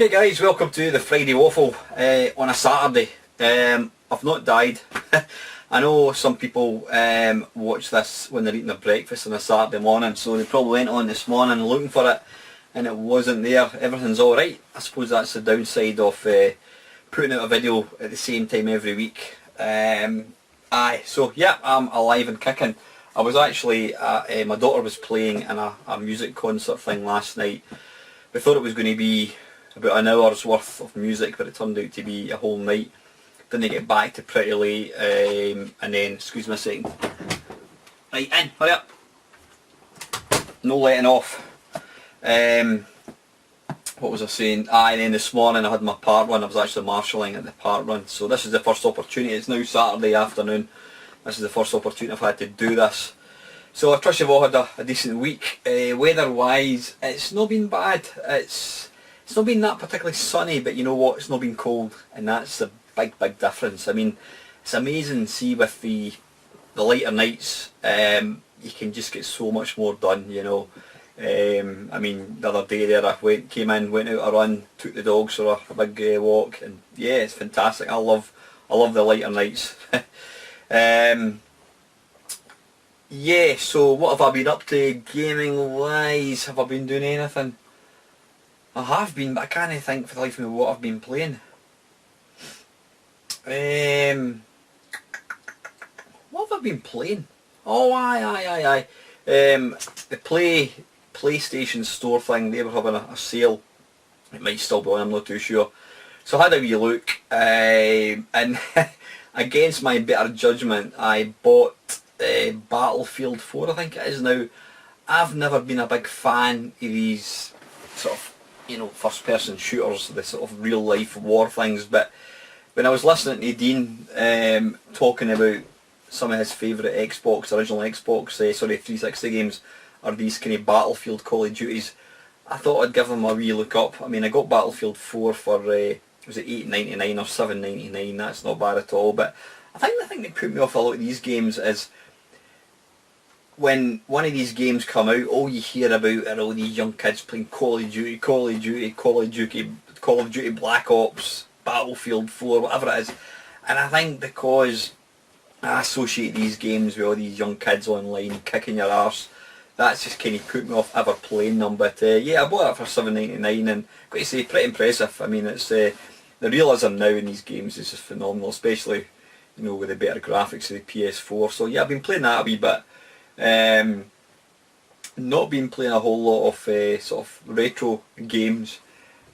Okay guys, welcome to the Friday Waffle on a Saturday. I've not died. I know some people watch this when they're eating their breakfast on a Saturday morning, so they probably went on this morning looking for it and it wasn't there. Everything's alright. I suppose that's the downside of putting out a video at the same time every week. So yeah, I'm alive and kicking. I was actually at, my daughter was playing in a music concert thing last night. We thought it was going to be about an hour's worth of music, but it turned out to be a whole night. Then they get back to pretty late, and then, excuse me a second. Right, in, hurry up. No letting off. What was I saying? And then this morning I had my park run. I was actually marshalling at the park run. So this is the first opportunity. It's now Saturday afternoon. This is the first opportunity I've had to do this. So I trust you've all had a decent week. Weather-wise, it's not been bad. It's not been that particularly sunny, but you know what? It's not been cold, and that's the big difference. I mean, it's amazing. See, with the lighter nights, you can just get so much more done. You know. I mean, the other day there, I came in, went out a run, took the dogs for a big walk, and yeah, it's fantastic. I love the lighter nights. Yeah, so what have I been up to gaming wise? Have I been doing anything? I have been, but I can't think for the life of me what I've been playing. What have I been playing? Oh, aye. The PlayStation store thing, they were having a sale. It might still be on, I'm not too sure. So I had a wee look, and against my better judgment, I bought Battlefield 4, I think it is now. I've never been a big fan of these sort of, you know, first person shooters, the sort of real life war things, but when I was listening to Dean talking about some of his favourite original Xbox 360 games are these kind of Battlefield Call of Duties, I thought I'd give them a wee look up. I mean, I got Battlefield 4 for, was it $8.99 or $7.99, that's not bad at all, but I think the thing that put me off a lot of these games is when one of these games come out, all you hear about are all these young kids playing Call of Duty Black Ops, Battlefield 4, whatever it is. And I think because I associate these games with all these young kids online kicking your arse, that's just kind of put me off ever playing them. But yeah, I bought it for $7.99 and got to say, pretty impressive. I mean, it's the realism now in these games is just phenomenal, especially, you know, with the better graphics of the PS4. So yeah, I've been playing that a wee bit. Not been playing a whole lot of sort of retro games.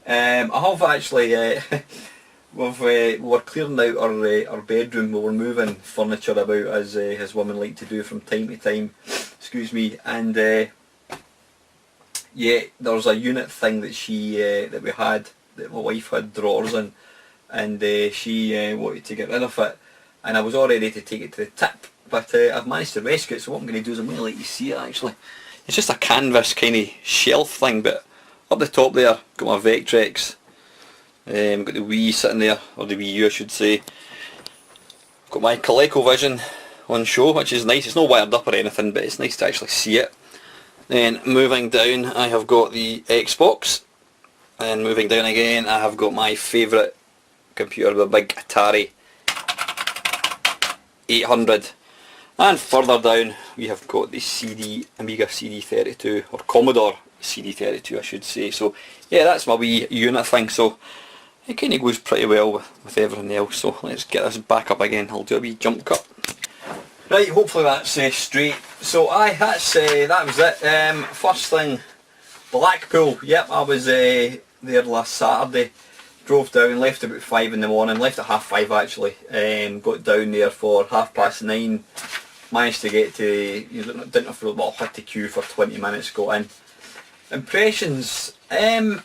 I have actually, we're clearing out our bedroom. We were moving furniture about as women like to do from time to time. Excuse me. And yeah, there was a unit thing that we had, that my wife had drawers in, and she wanted to get rid of it, and I was all ready to take it to the tip. But I've managed to rescue it, so what I'm going to do is I'm going to let you see it actually. It's just a canvas kind of shelf thing, but up the top there, got my Vectrex, got the Wii sitting there, or the Wii U I should say. Got my ColecoVision on show, which is nice. It's not wired up or anything, but it's nice to actually see it. Then moving down, I have got the Xbox, and moving down again, I have got my favourite computer, the big Atari 800. And further down we have got the Amiga CD32, or Commodore CD32 I should say. So yeah, that's my wee unit thing, so it kind of goes pretty well with everything else. So let's get this back up again. I'll do a wee jump cut. Right, hopefully that's straight. So that was it. First thing, Blackpool. Yep, I was there last Saturday. Drove down, left about 5 in the morning, left at 5:30 actually. Got down there for 9:30. Managed to get to, you know, didn't have to, well, had to queue for 20 minutes, got in. Impressions, it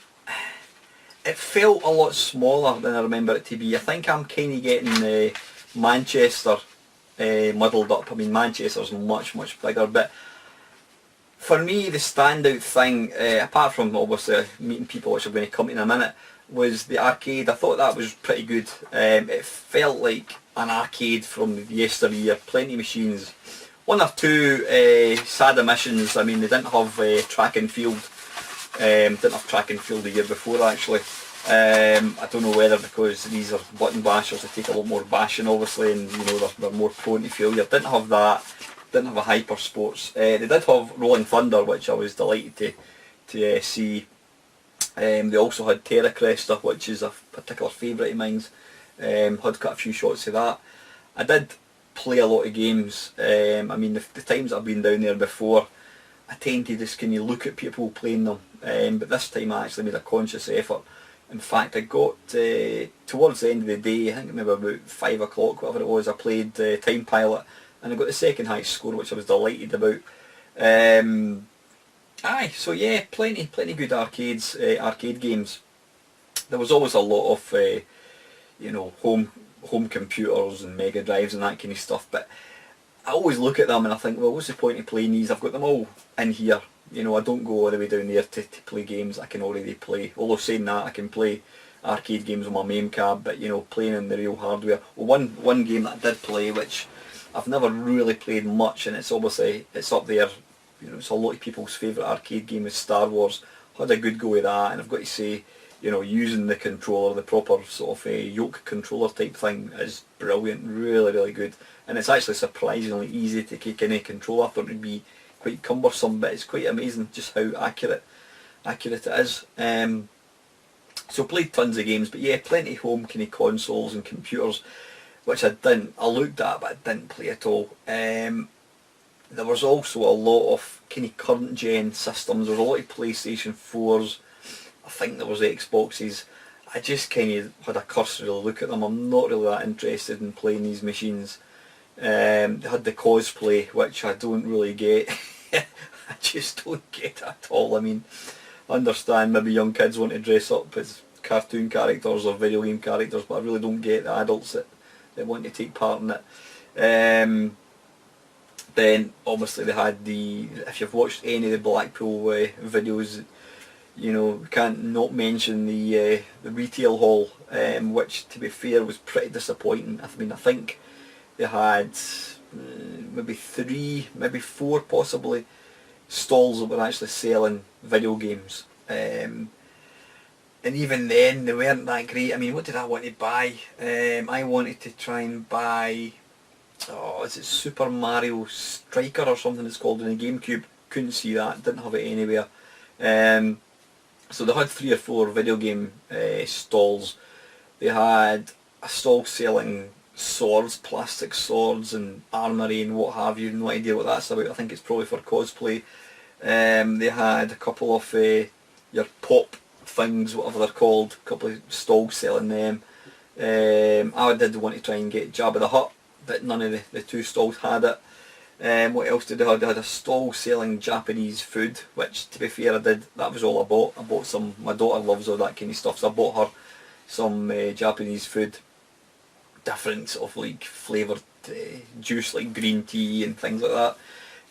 felt a lot smaller than I remember it to be. I think I'm kind of getting Manchester muddled up. I mean, Manchester's much bigger, but for me the standout thing, apart from obviously meeting people which are going to come in a minute, was the arcade. I thought that was pretty good. It felt like an arcade from yesteryear. Plenty of machines. One or two sad omissions. I mean, they didn't have track and field. Didn't have track and field the year before actually. I don't know whether because these are button bashers, they take a lot more bashing obviously, and you know they're more prone to failure. Didn't have that. Didn't have a Hyper Sports. They did have Rolling Thunder, which I was delighted to see. They also had Terra Cresta, which is a particular favourite of mine. Had quite a few shots of that. I did play a lot of games. I mean, the times I've been down there before, I tend to just kind of look at people playing them. But this time I actually made a conscious effort. In fact, I got towards the end of the day, I think maybe about 5 o'clock, whatever it was, I played Time Pilot, and I got the second highest score, which I was delighted about. So yeah, plenty good arcade games. There was always a lot of you know, home computers and Mega Drives and that kind of stuff, but I always look at them and I think, well, what's the point of playing these? I've got them all in here. You know, I don't go all the way down there to play games I can already play. Although saying that, I can play arcade games on my main cab, but you know, playing in the real hardware. Well, one game that I did play, which I've never really played much, and it's obviously, it's up there, you know, it's a lot of people's favourite arcade game, is Star Wars. Had a good go with that, and I've got to say, you know, using the controller, the proper sort of yoke controller type thing is brilliant, really good. And it's actually surprisingly easy to kick in a controller. I thought it would be quite cumbersome, but it's quite amazing just how accurate it is. So played tons of games, but yeah, plenty home kind of consoles and computers, which I looked at, but I didn't play at all. There was also a lot of kind of current gen systems. There was a lot of PlayStation 4s. I think there was Xboxes. I just kind of had a cursory look at them. I'm not really that interested in playing these machines. They had the cosplay, which I don't really get. I just don't get it at all. I mean, I understand maybe young kids want to dress up as cartoon characters or video game characters, but I really don't get the adults that want to take part in it. Then obviously they had if you've watched any of the Blackpool videos, you know, we can't not mention the retail hall, which to be fair was pretty disappointing. I mean, I think they had maybe 3, maybe 4 possibly stalls that were actually selling video games. And even then they weren't that great. I mean, what did I want to buy? I wanted to try and buy, is it Super Mario Striker or something it's called in the GameCube? Couldn't see that, didn't have it anywhere. So they had 3 or 4 video game stalls. They had a stall selling swords, plastic swords and armoury and what have you. No idea what that's about. I think it's probably for cosplay. They had a couple of your pop things, whatever they're called, a couple of stalls selling them. I did want to try and get Jabba the Hutt, but none of the 2 stalls had it. What else did they have? They had a stall selling Japanese food, which to be fair I did, that was all I bought. I bought some, my daughter loves all that kind of stuff, so I bought her some Japanese food. Different sort of like flavoured juice like green tea and things like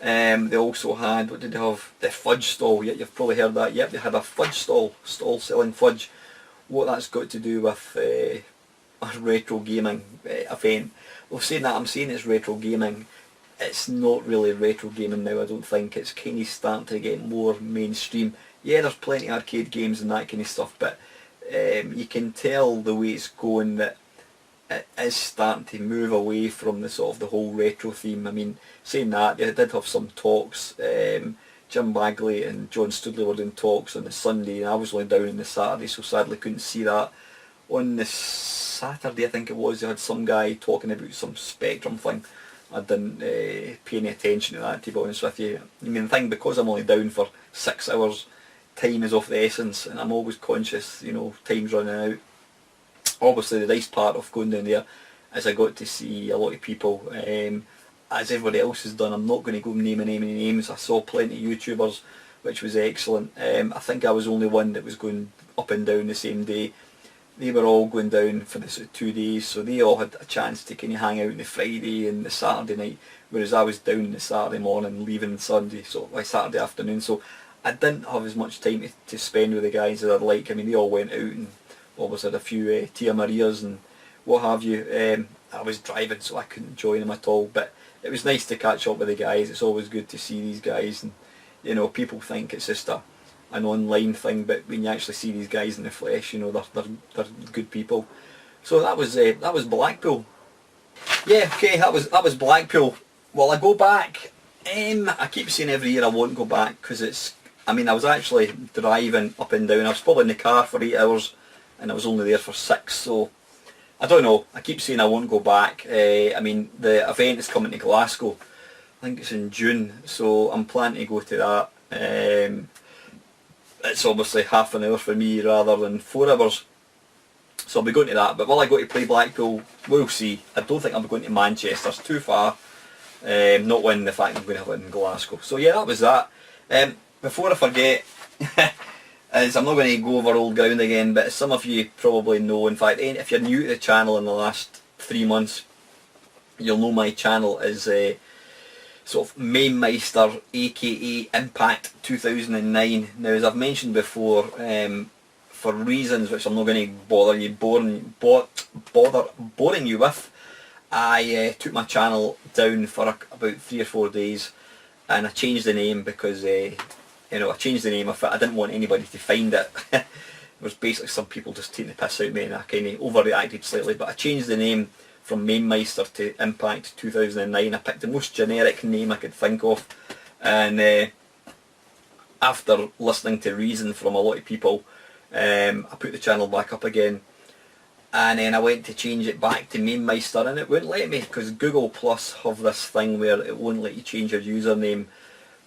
that. They also had, what did they have? The fudge stall. Yeah, you've probably heard that. Yep, they had a fudge stall selling fudge. What that's got to do with a retro gaming event. Well, saying that, I'm saying it's retro gaming. It's not really retro gaming now, I don't think. It's kind of starting to get more mainstream. Yeah, there's plenty of arcade games and that kind of stuff, but you can tell the way it's going that it is starting to move away from the sort of the whole retro theme. I mean, saying that, they did have some talks. Jim Bagley and John Studley were doing talks on the Sunday, and I was only down on the Saturday, so sadly couldn't see that. On the Saturday, I think it was, they had some guy talking about some Spectrum thing. I didn't pay any attention to that, to be honest with you. I mean, the thing, because I'm only down for 6 hours, time is of the essence, and I'm always conscious, you know, time's running out. Obviously the nice part of going down there is I got to see a lot of people, as everybody else has done. I'm not going to go naming any names. I saw plenty of YouTubers, which was excellent. I think I was the only one that was going up and down the same day. They were all going down for the sort of 2 days, so they all had a chance to kind of hang out on the Friday and the Saturday night, whereas I was down the Saturday morning, leaving Sunday, so by Saturday afternoon. So I didn't have as much time to spend with the guys as I'd like. I mean, they all went out and always had a few Tia Marias and what have you. I was driving, so I couldn't join them at all, but it was nice to catch up with the guys. It's always good to see these guys, and you know, people think it's just a an online thing, but when you actually see these guys in the flesh, you know, they're good people. So that was Blackpool. Yeah, okay, that was Blackpool. Well, I go back. I keep saying every year I won't go back because it's. I mean, I was actually driving up and down. I was probably in the car for 8 hours, and I was only there for 6. So I don't know. I keep saying I won't go back. I mean, the event is coming to Glasgow. I think it's in June, so I'm planning to go to that. It's obviously half an hour for me rather than 4 hours. So I'll be going to that, but will I go to play Blackpool? We'll see. I don't think I'll be going to Manchester, it's too far. Not when the fact I'm going to have it in Glasgow. So yeah, that was that. Before I forget, as I'm not going to go over old ground again, but as some of you probably know, in fact, if you're new to the channel in the last 3 months, you'll know my channel is sort of Mamemeister, aka Impact 2009. Now, as I've mentioned before, for reasons which I'm not going to bother boring you with, I took my channel down for about 3 or 4 days, and I changed the name because I changed the name of it. I didn't want anybody to find it. It was basically some people just taking the piss out of me, and I kind of overreacted slightly. But I changed the name from Mamemeister to Impact 2009. I picked the most generic name I could think of, and after listening to reason from a lot of people, I put the channel back up again, and then I went to change it back to Mamemeister, and it wouldn't let me because Google Plus have this thing where it won't let you change your username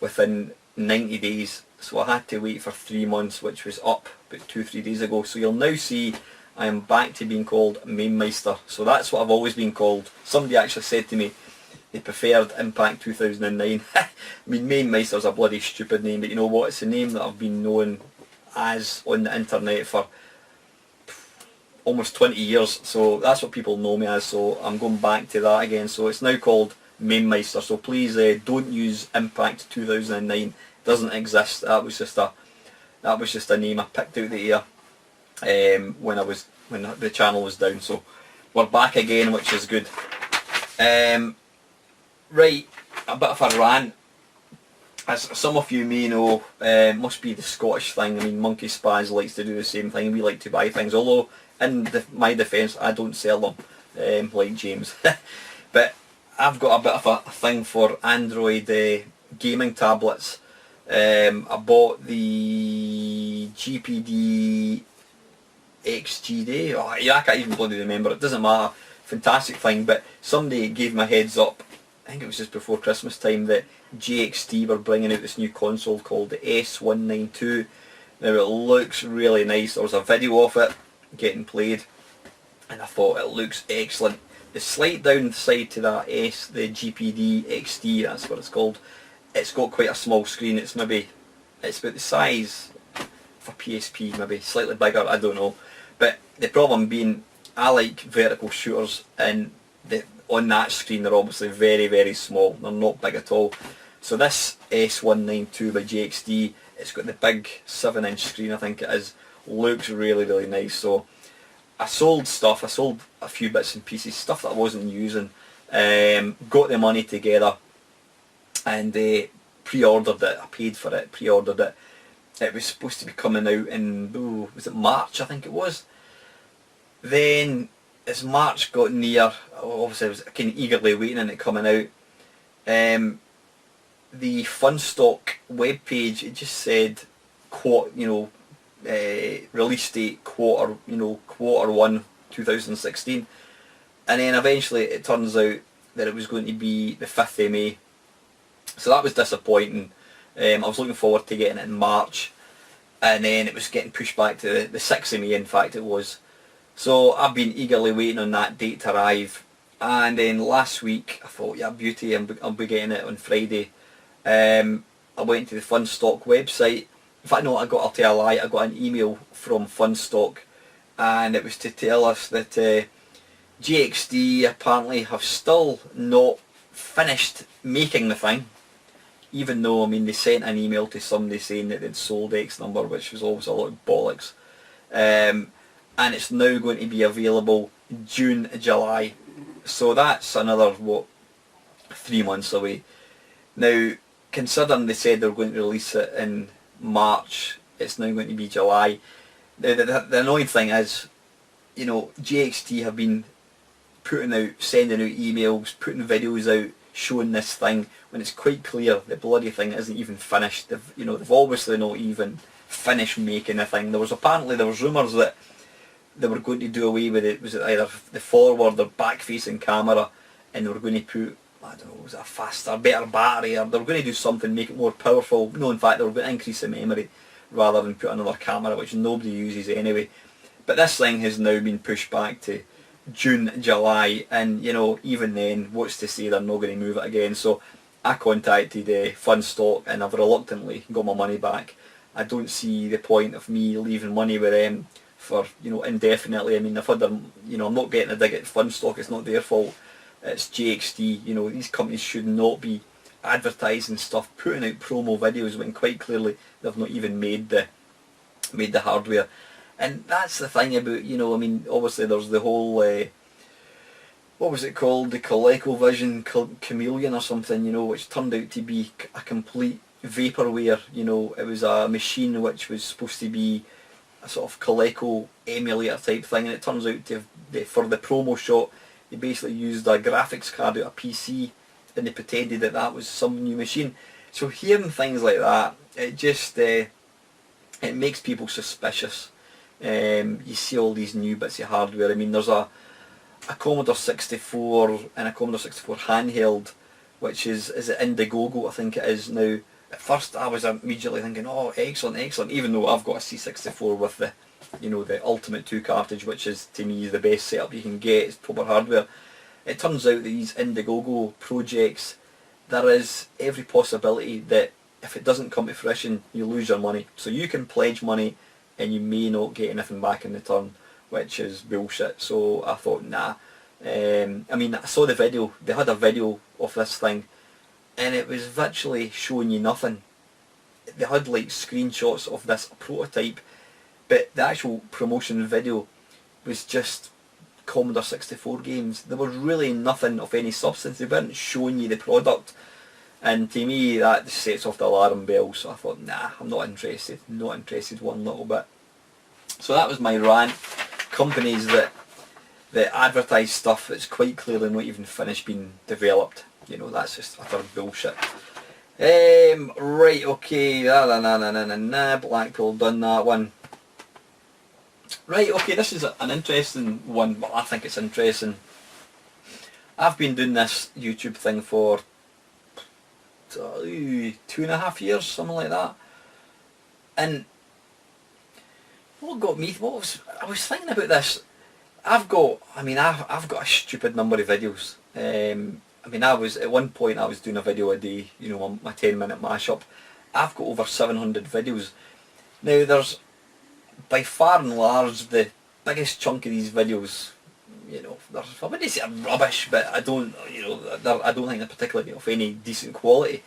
within 90 days. So I had to wait for 3 months, which was up about 2-3 days ago. So you'll now see I am back to being called Mamemeister. So that's what I've always been called. Somebody actually said to me they preferred Impact 2009. I mean, Mamemeister's a bloody stupid name, but you know what? It's a name that I've been known as on the internet for almost 20 years, so that's what people know me as, so I'm going back to that again. So it's now called Mamemeister, so please don't use Impact 2009. It doesn't exist. That was just a name I picked out the air when the channel was down. So we're back again, which is good. Right, a bit of a rant. As some of you may know, must be the Scottish thing. I mean, Monkey Spaz likes to do the same thing. We like to buy things, although in my defence I don't sell them, like James. But I've got a bit of a thing for Android gaming tablets. I bought the GPD XGD. Oh, yeah, I can't even bloody remember. It doesn't matter. Fantastic thing. But somebody gave me a heads up, I think it was just before Christmas time, that JXT were bringing out this new console called the S192. Now it looks really nice. There was a video of it getting played, and I thought it looks excellent. The slight downside to that the GPD XT, that's what it's called, it's got quite a small screen. It's about the size of a PSP, maybe slightly bigger, I don't know. But the problem being, I like vertical shooters, and on that screen they're obviously very, very small. They're not big at all. So this S192 by JXT, it's got the big 7-inch screen, I think it is. Looks really, really nice. So I sold stuff. I sold a few bits and pieces, stuff that I wasn't using. Got the money together and pre-ordered it. I paid for it, pre-ordered it. It was supposed to be coming out in, was it March, I think it was. Then as March got near, obviously I was kind of eagerly waiting on it coming out. The Funstock webpage, it just said, release date quarter 1 2016, and then eventually it turns out that it was going to be the 5th of May. So that was disappointing. I was looking forward to getting it in March, and then it was getting pushed back to the 6th of May, in fact it was. So I've been eagerly waiting on that date to arrive, and then last week I thought, yeah, beauty, I'll be getting it on Friday. I went to the Funstock website. In fact, no, I'll tell you a lie, I got an email from Funstock, and it was to tell us that JXT apparently have still not finished making the thing, even though, I mean, they sent an email to somebody saying that they'd sold X number, which was always a lot of bollocks. And it's now going to be available June, July. So that's another, 3 months away. Now, considering they said they were going to release it in March, it's now going to be July. The annoying thing is, you know, JXT have been sending out emails, putting videos out, showing this thing, when it's quite clear the bloody thing isn't even finished. They've obviously not even finished making the thing. There was rumours that they were going to do away with it. Was it either the forward or back facing camera, and they were going to put, I don't know, was it a faster, better battery, or they were going to do something, make it more powerful. No, in fact they were going to increase the memory rather than put another camera, which nobody uses anyway. But this thing has now been pushed back to June, July, and you know, even then, what's to say they're not going to move it again? So I contacted Funstock and I've reluctantly got my money back. I don't see the point of me leaving money with them for, you know, indefinitely. I mean, I've had them, you know, I'm not getting a dig at Funstock, it's not their fault. It's JXT. You know, these companies should not be advertising stuff, putting out promo videos when quite clearly they've not even made the hardware. And that's the thing about, you know, I mean, obviously there's the whole, what was it called, the ColecoVision Chameleon or something, you know, which turned out to be a complete vaporware. You know, it was a machine which was supposed to be a sort of Coleco emulator type thing, and it turns out to have, for the promo shot, they basically used a graphics card out of a PC, and they pretended that that was some new machine. So hearing things like that, it just, it makes people suspicious. You see all these new bits of hardware. I mean, there's a Commodore 64 and a Commodore 64 handheld, which is it Indiegogo, I think it is now. At first I was immediately thinking, oh, excellent, excellent, even though I've got a C64 with the, you know, the Ultimate 2 cartridge, which is, to me, the best setup you can get. It's proper hardware. It turns out that these Indiegogo projects, there is every possibility that if it doesn't come to fruition, you lose your money. So you can pledge money and you may not get anything back in return, which is bullshit. So I thought, nah. I mean, I saw the video. They had a video of this thing, and it was virtually showing you nothing. They had like screenshots of this prototype, but the actual promotion video was just Commodore 64 games. There was really nothing of any substance. They weren't showing you the product. And to me, that sets off the alarm bell. So I thought, nah, I'm not interested. Not interested one little bit. So that was my rant. Companies that advertise stuff that's quite clearly not even finished being developed. You know, that's just utter bullshit. Right, okay. Blackpool, done that one. Right, okay, this is an interesting one. Well, I think it's interesting. I've been doing this YouTube thing for 2.5 years, something like that. And what got me, I was thinking about this. I've got a stupid number of videos. I mean, at one point I was doing a video a day, you know, my 10-minute mashup. I've got over 700 videos. Now there's, by far and large, the biggest chunk of these videos, you know, I wouldn't say rubbish, but I don't think they're particularly of any decent quality.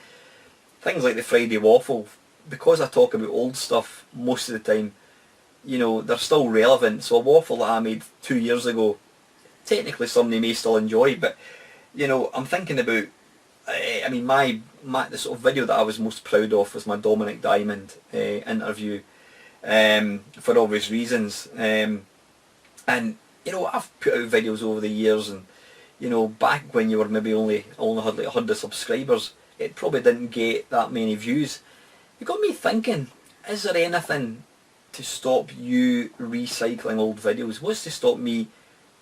Things like the Friday Waffle, because I talk about old stuff most of the time, you know, they're still relevant. So a waffle that I made 2 years ago, technically somebody may still enjoy, but you know, I'm thinking about, I mean, the sort of video that I was most proud of was my Dominic Diamond interview, for obvious reasons. And you know, I've put out videos over the years, and you know, back when you were maybe only had like 100 subscribers, it probably didn't get that many views. It got me thinking, is there anything to stop you recycling old videos? What's to stop me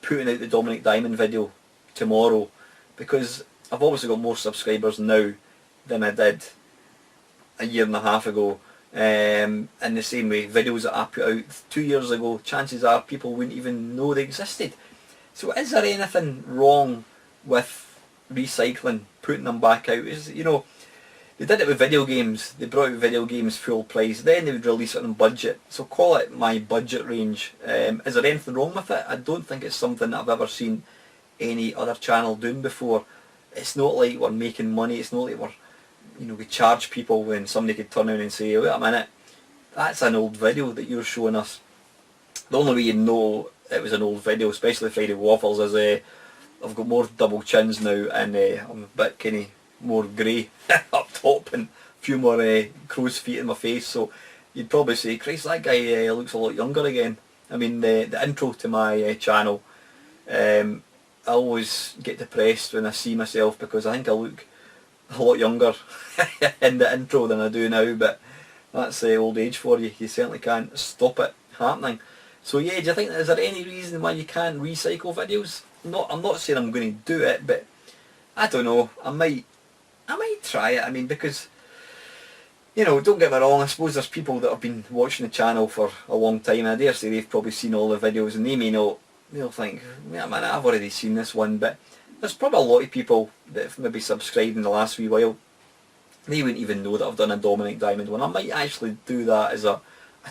putting out the Dominic Diamond video tomorrow? Because I've obviously got more subscribers now than I did a year and a half ago. In the same way, videos that I put out 2 years ago, chances are people wouldn't even know they existed. So is there anything wrong with recycling, putting them back out? You know, they did it with video games. They brought out video games full price, then they would release it on budget. So call it my budget range. Is there anything wrong with it? I don't think it's something that I've ever seen any other channel doing before. It's not like we're making money. It's not like we charge people when somebody could turn around and say, wait a minute, that's an old video that you're showing us. The only way you know it was an old video, especially Friday Waffles, is I've got more double chins now, and I'm a bit kind of more grey up top, and a few more crow's feet in my face. So you'd probably say, Christ, that guy looks a lot younger again. I mean, the intro to my channel, I always get depressed when I see myself because I think I look a lot younger in the intro than I do now, but that's old age for you. You certainly can't stop it happening. So yeah, do you think, is there any reason why you can't recycle videos? I'm not saying I'm going to do it, but I don't know, I might try it. I mean, because, you know, don't get me wrong, I suppose there's people that have been watching the channel for a long time, and I dare say they've probably seen all the videos, and they may not, they'll think, yeah man, I've already seen this one, but there's probably a lot of people that have maybe subscribed in the last wee while, they wouldn't even know that I've done a Dominic Diamond one. I might actually do that as a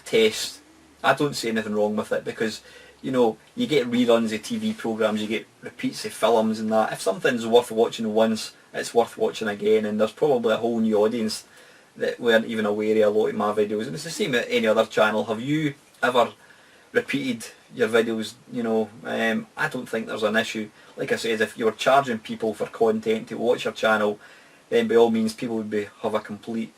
test. I don't see anything wrong with it, because, you know, you get reruns of TV programmes, you get repeats of films and that. If something's worth watching once, it's worth watching again, and there's probably a whole new audience that weren't even aware of a lot of my videos. And it's the same with any other channel. Have you ever repeated your videos? You know, I don't think there's an issue. Like I said, if you were charging people for content to watch your channel, then by all means people would have a complete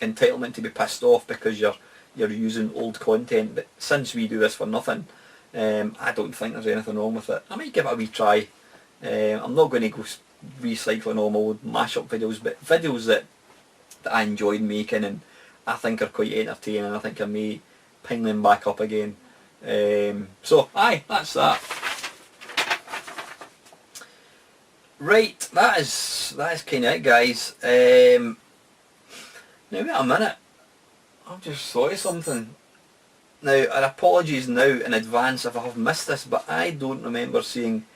entitlement to be pissed off because you're using old content. But since we do this for nothing, I don't think there's anything wrong with it. I might give it a wee try. I'm not going to go recycling all my old mashup videos, but videos that I enjoyed making and I think are quite entertaining. I think I may ping them back up again. So aye, that's that. Right, that is kind of it, guys. Now wait a minute, I've just thought of something. Now, and apologies now in advance if I have missed this, but I don't remember seeing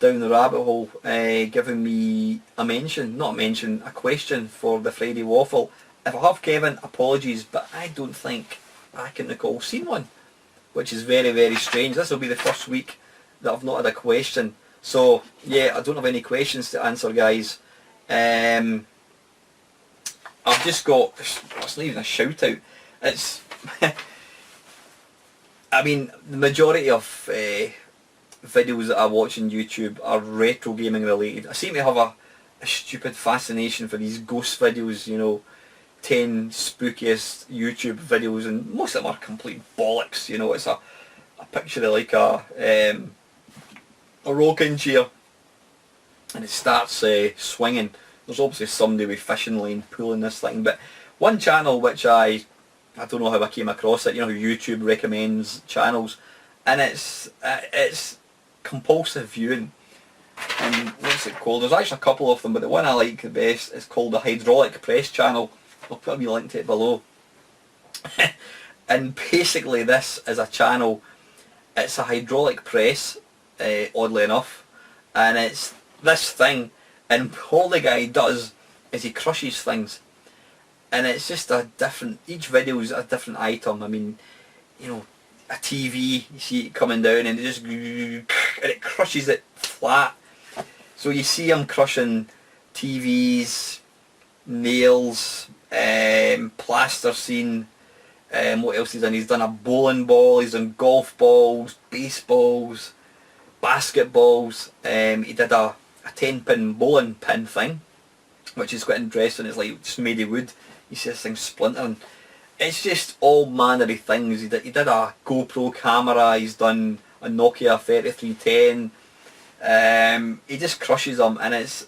Down the Rabbit Hole giving me a question for the Friday Waffle. If I have, Kevin, apologies, but I don't think I can recall seeing one, which is very, very strange. This will be the first week that I've not had a question. So yeah, I don't have any questions to answer, guys. I've just got, it's not even a shout out, it's I mean, the majority of videos that I watch on YouTube are retro gaming related. I seem to have a stupid fascination for these ghost videos, you know, 10 spookiest YouTube videos, and most of them are complete bollocks. You know, it's a picture of like a rocking chair and it starts swinging. There's obviously somebody with fishing line pulling this thing, but one channel which I don't know how I came across it, you know how YouTube recommends channels, and it's compulsive viewing. And what's it called? There's actually a couple of them, but the one I like the best is called the Hydraulic Press channel. I'll put a wee link to it below. And basically this is a channel, it's a hydraulic press, oddly enough, and it's this thing, and all the guy does is he crushes things. And it's just a different, each video is a different item. I mean, you know, a TV, you see it coming down and it just, and it crushes it flat. So you see him crushing TVs, nails, plasticine, what else he's done? He's done a bowling ball, he's done golf balls, baseballs, basketballs. He did a 10-pin bowling pin thing, which is quite interesting. It's like it's made of wood. You see this thing splintering. It's just all manner of things. He did a GoPro camera, he's done a Nokia 3310. He just crushes them, and it's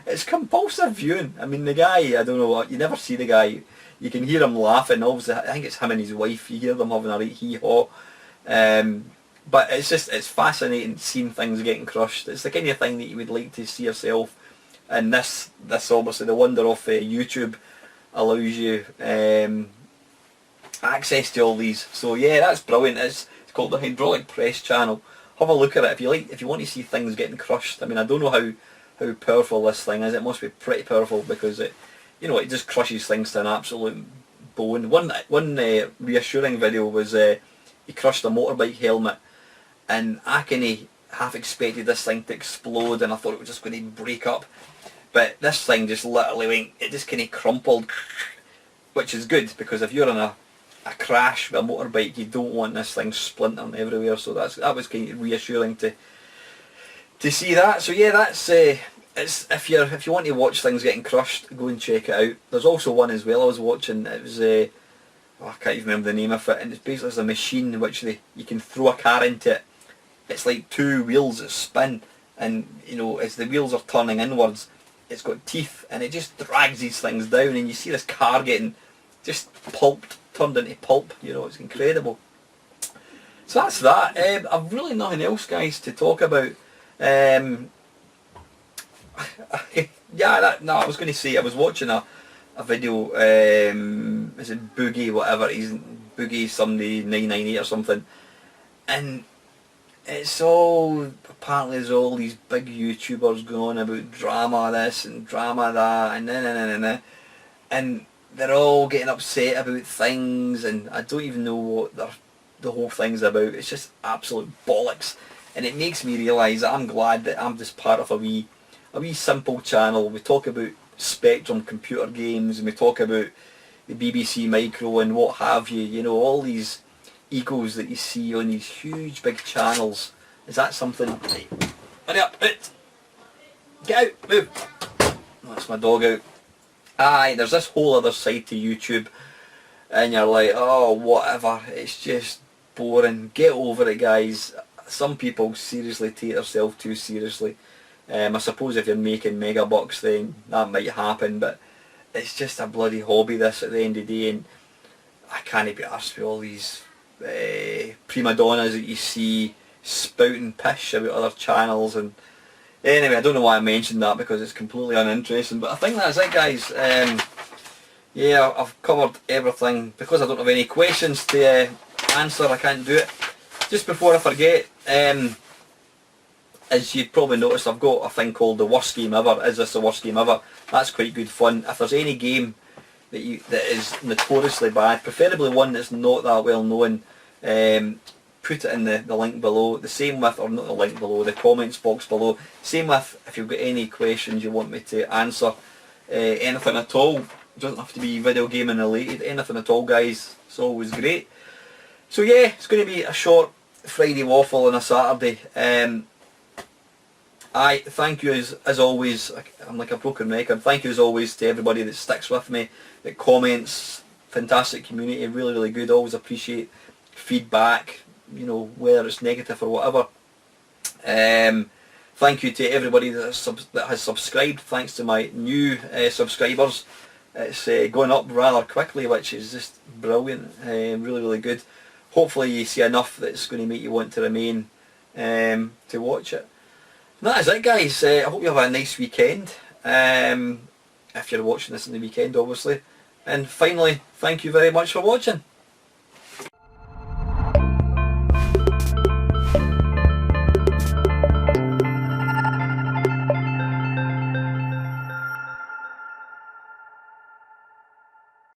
it's compulsive viewing. I mean, the guy, I don't know, you never see the guy. You can hear him laughing. Obviously, I think it's him and his wife. You hear them having a right hee-haw. But it's fascinating seeing things getting crushed. It's the kind of thing that you would like to see yourself. And this obviously, the wonder of YouTube allows you access to all these. So yeah, that's brilliant. It's called the Hydraulic Press channel. Have a look at it if you want to see things getting crushed. I mean, I don't know how powerful this thing is. It must be pretty powerful, because it just crushes things to an absolute bone. One reassuring video was he crushed a motorbike helmet, and I kinda half expected this thing to explode, and I thought it was just going to break up. But this thing just literally went, it just kind of crumpled, which is good, because if you're in a crash with a motorbike, you don't want this thing splintering everywhere. So that was kind of reassuring to see that. So yeah, that's it's if you want to watch things getting crushed, go and check it out. There's also one as well I was watching. It was I can't even remember the name of it, and it's basically a machine in which you can throw a car into it. It's like two wheels that spin, and you know, as the wheels are turning inwards, it's got teeth, and it just drags these things down, and you see this car getting just pulped, turned into pulp. You know, it's incredible. So that's that. I've really nothing else, guys, to talk about. Yeah, no, I was going to say, I was watching a video, is it Boogie, whatever it is, Boogie somebody 998 or something, and it's all, apparently there's all these big YouTubers going on about drama this and drama that, and and they're all getting upset about things, and I don't even know what the whole thing's about. It's just absolute bollocks, and it makes me realise that I'm glad that I'm just part of a wee simple channel. We talk about Spectrum computer games, and we talk about the BBC Micro and what have you. You know, all these egos that you see on these huge big channels. Is that something? Right. Hurry up! Out. Get out! Move! That's my dog out. Aye, there's this whole other side to YouTube, and you're like, oh, whatever. It's just boring. Get over it, guys. Some people seriously take themselves too seriously. I suppose if you're making mega bucks, then that might happen, but it's just a bloody hobby, this, at the end of the day, and I can't be arsed with all these prima donnas that you see spouting pish about other channels. And anyway, I don't know why I mentioned that, because it's completely uninteresting, but I think that's it, guys. Yeah, I've covered everything. Because I don't have any questions to answer, I can't do it. Just before I forget, as you've probably noticed, I've got a thing called the worst game ever. Is this the worst game ever? That's quite good fun. If there's any game that is notoriously bad, preferably one that's not that well known, put it in the link below. The same with, or not the link below, the comments box below. Same with, if you've got any questions you want me to answer, anything at all. It doesn't have to be video gaming related. Anything at all, guys. It's always great. So yeah, it's going to be a short Friday waffle on a Saturday. I thank you as always. I'm like a broken record. Thank you as always to everybody that sticks with me, that comments. Fantastic community, really, really good. Always appreciate feedback, you know, whether it's negative or whatever. Thank you to everybody that has subscribed. Thanks to my new subscribers. It's going up rather quickly, which is just brilliant. Really, really good. Hopefully you see enough that's going to make you want to remain to watch it. And that is it, guys. I hope you have a nice weekend, if you're watching this in the weekend, obviously. And finally, thank you very much for watching.